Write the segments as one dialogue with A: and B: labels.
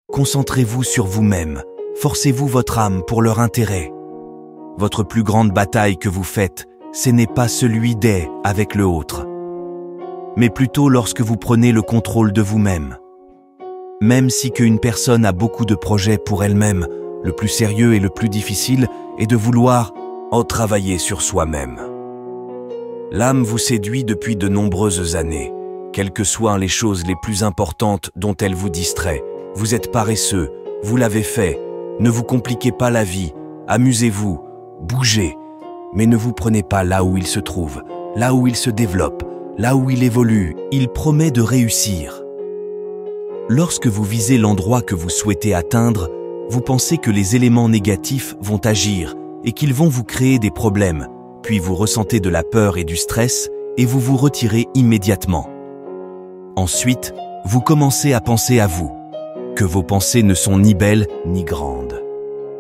A: Concentrez-vous sur vous-même, forcez-vous votre âme pour leur intérêt. Votre plus grande bataille que vous faites, ce n'est pas celui des avec le autre, mais plutôt lorsque vous prenez le contrôle de vous-même. Même si qu'une personne a beaucoup de projets pour elle-même, le plus sérieux et le plus difficile est de vouloir en travailler sur soi-même. L'âme vous séduit depuis de nombreuses années. Quelles que soient les choses les plus importantes dont elle vous distrait, vous êtes paresseux, vous l'avez fait, ne vous compliquez pas la vie, amusez-vous, bougez, mais ne vous prenez pas là où il se trouve, là où il se développe, là où il évolue, il promet de réussir. Lorsque vous visez l'endroit que vous souhaitez atteindre, vous pensez que les éléments négatifs vont agir et qu'ils vont vous créer des problèmes, puis vous ressentez de la peur et du stress et vous vous retirez immédiatement. Ensuite, vous commencez à penser à vous, que vos pensées ne sont ni belles ni grandes.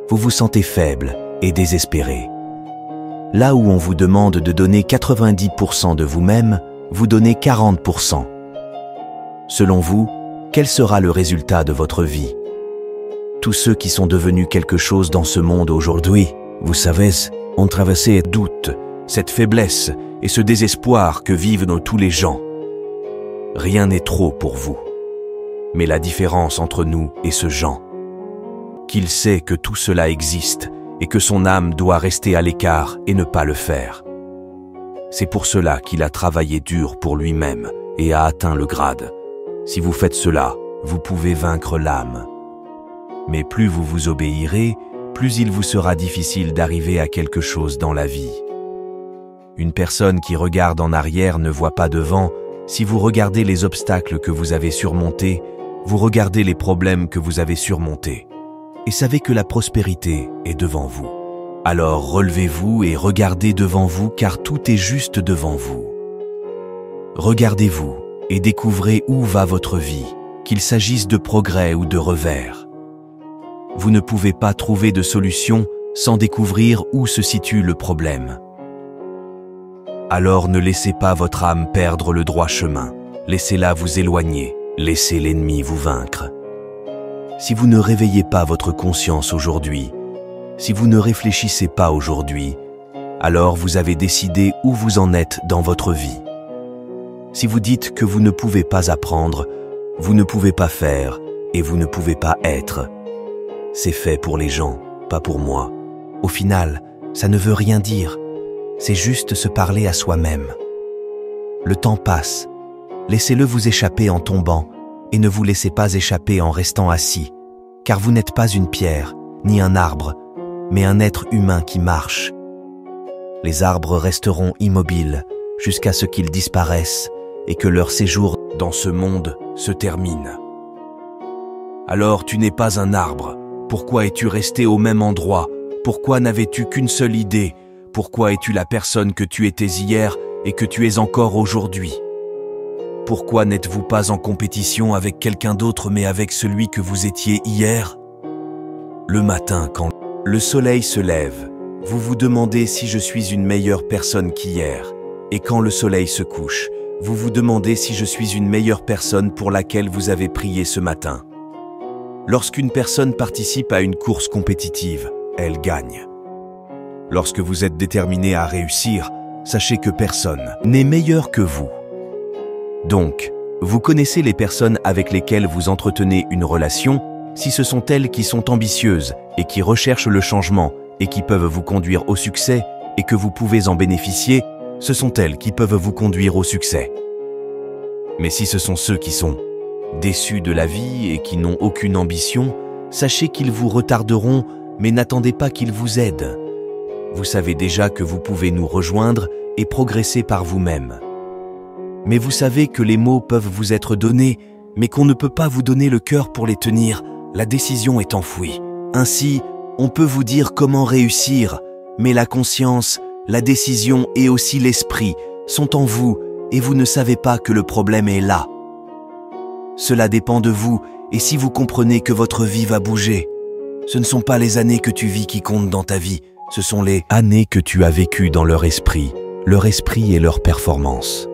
A: Vous vous sentez faible et désespéré. Là où on vous demande de donner 90% de vous-même, vous donnez 40%. Selon vous, quel sera le résultat de votre vie? Tous ceux qui sont devenus quelque chose dans ce monde aujourd'hui, vous savez, ont traversé ces doutes, cette faiblesse et ce désespoir que vivent tous les gens. Rien n'est trop pour vous. Mais la différence entre nous et ce Jean, qu'il sait que tout cela existe et que son âme doit rester à l'écart et ne pas le faire. C'est pour cela qu'il a travaillé dur pour lui-même et a atteint le grade. Si vous faites cela, vous pouvez vaincre l'âme. Mais plus vous vous obéirez, plus il vous sera difficile d'arriver à quelque chose dans la vie. Une personne qui regarde en arrière ne voit pas devant. Si vous regardez les obstacles que vous avez surmontés, vous regardez les problèmes que vous avez surmontés et savez que la prospérité est devant vous. Alors relevez-vous et regardez devant vous car tout est juste devant vous. Regardez-vous et découvrez où va votre vie, qu'il s'agisse de progrès ou de revers. Vous ne pouvez pas trouver de solution sans découvrir où se situe le problème. Alors ne laissez pas votre âme perdre le droit chemin, laissez-la vous éloigner, laissez l'ennemi vous vaincre. Si vous ne réveillez pas votre conscience aujourd'hui, si vous ne réfléchissez pas aujourd'hui, alors vous avez décidé où vous en êtes dans votre vie. Si vous dites que vous ne pouvez pas apprendre, vous ne pouvez pas faire et vous ne pouvez pas être, c'est fait pour les gens, pas pour moi. Au final, ça ne veut rien dire. C'est juste se parler à soi-même. Le temps passe. Laissez-le vous échapper en tombant et ne vous laissez pas échapper en restant assis, car vous n'êtes pas une pierre, ni un arbre, mais un être humain qui marche. Les arbres resteront immobiles jusqu'à ce qu'ils disparaissent et que leur séjour dans ce monde se termine. Alors tu n'es pas un arbre. Pourquoi es-tu resté au même endroit? Pourquoi n'avais-tu qu'une seule idée? Pourquoi es-tu la personne que tu étais hier et que tu es encore aujourd'hui? Pourquoi n'êtes-vous pas en compétition avec quelqu'un d'autre mais avec celui que vous étiez hier? Le matin, quand le soleil se lève, vous vous demandez si je suis une meilleure personne qu'hier. Et quand le soleil se couche, vous vous demandez si je suis une meilleure personne pour laquelle vous avez prié ce matin. Lorsqu'une personne participe à une course compétitive, elle gagne. Lorsque vous êtes déterminé à réussir, sachez que personne n'est meilleur que vous. Donc, vous connaissez les personnes avec lesquelles vous entretenez une relation, si ce sont elles qui sont ambitieuses et qui recherchent le changement et qui peuvent vous conduire au succès et que vous pouvez en bénéficier, ce sont elles qui peuvent vous conduire au succès. Mais si ce sont ceux qui sont déçus de la vie et qui n'ont aucune ambition, sachez qu'ils vous retarderont, mais n'attendez pas qu'ils vous aident. Vous savez déjà que vous pouvez nous rejoindre et progresser par vous-même. Mais vous savez que les mots peuvent vous être donnés, mais qu'on ne peut pas vous donner le cœur pour les tenir. La décision est enfouie. Ainsi, on peut vous dire comment réussir, mais la conscience, la décision et aussi l'esprit sont en vous et vous ne savez pas que le problème est là. Cela dépend de vous et si vous comprenez que votre vie va bouger, ce ne sont pas les années que tu vis qui comptent dans ta vie, ce sont les années que tu as vécues dans leur esprit et leur performance.